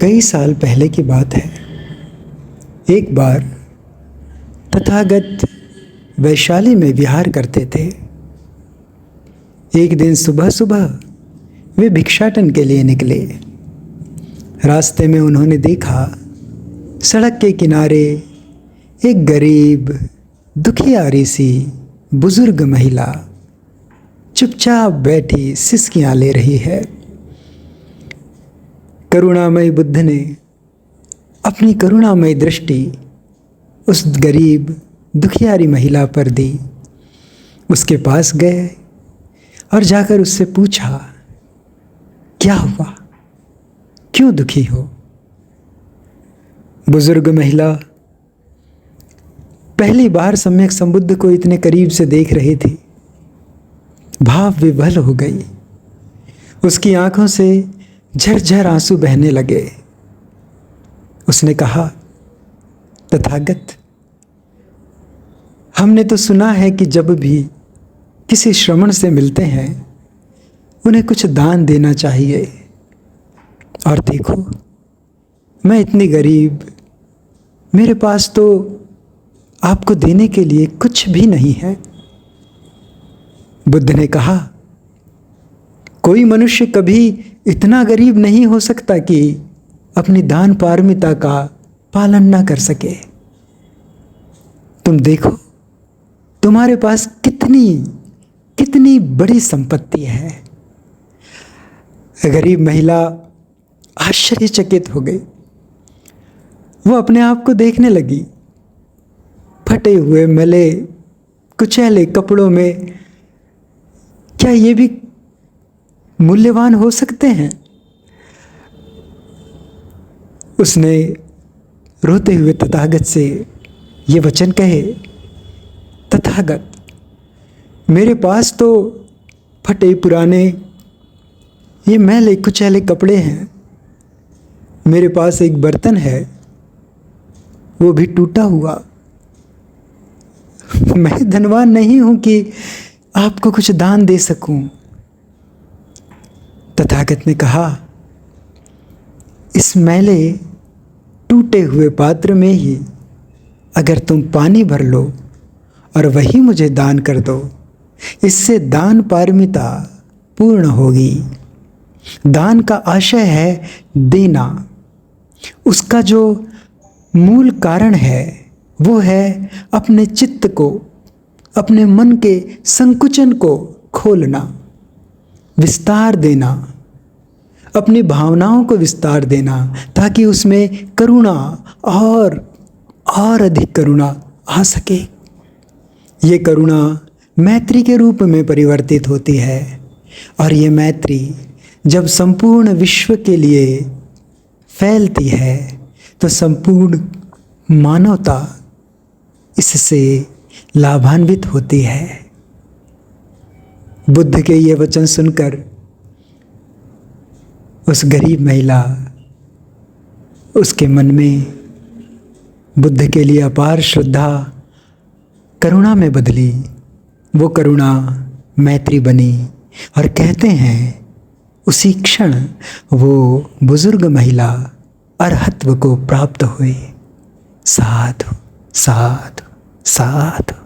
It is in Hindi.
कई साल पहले की बात है। एक बार तथागत वैशाली में विहार करते थे। एक दिन सुबह सुबह वे भिक्षाटन के लिए निकले। रास्ते में उन्होंने देखा सड़क के किनारे एक गरीब दुखियारी सी बुजुर्ग महिला चुपचाप बैठी सिसकियां ले रही है। करुणामय बुद्ध ने अपनी करुणामय दृष्टि उस गरीब दुखियारी महिला पर दी। उसके पास गए और जाकर उससे पूछा, क्या हुआ, क्यों दुखी हो? बुजुर्ग महिला पहली बार सम्यक संबुद्ध को इतने करीब से देख रही थी। भाव विभल हो गई। उसकी आंखों से झरझर आंसू बहने लगे। उसने कहा, तथागत, हमने तो सुना है कि जब भी किसी श्रमण से मिलते हैं उन्हें कुछ दान देना चाहिए। और देखो, मैं इतनी गरीब, मेरे पास तो आपको देने के लिए कुछ भी नहीं है। बुद्ध ने कहा, कोई मनुष्य कभी इतना गरीब नहीं हो सकता कि अपनी दान पारमिता का पालन ना कर सके। तुम देखो, तुम्हारे पास कितनी बड़ी संपत्ति है। गरीब महिला आश्चर्यचकित हो गई। वो अपने आप को देखने लगी। फटे हुए मैले कुचैले कपड़ों में क्या ये भी मूल्यवान हो सकते हैं? उसने रोते हुए तथागत से ये वचन कहे, तथागत, मेरे पास तो फटे पुराने ये मैले कुचैले कपड़े हैं। मेरे पास एक बर्तन है, वो भी टूटा हुआ। मैं धनवान नहीं हूं कि आपको कुछ दान दे सकूं। तथागत ने कहा, इस मैले टूटे हुए पात्र में ही अगर तुम पानी भर लो और वही मुझे दान कर दो, इससे दान पारमिता पूर्ण होगी। दान का आशय है देना। उसका जो मूल कारण है वो है अपने चित्त को, अपने मन के संकुचन को खोलना, विस्तार देना, अपनी भावनाओं को विस्तार देना, ताकि उसमें करुणा और अधिक करुणा आ सके। ये करुणा मैत्री के रूप में परिवर्तित होती है। और ये मैत्री जब संपूर्ण विश्व के लिए फैलती है तो संपूर्ण मानवता इससे लाभान्वित होती है। बुद्ध के ये वचन सुनकर उस गरीब महिला, उसके मन में बुद्ध के लिए अपार श्रद्धा करुणा में बदली। वो करुणा मैत्री बनी और कहते हैं उसी क्षण वो बुजुर्ग महिला अरहत्व को प्राप्त हुई। साधु साधु साधु।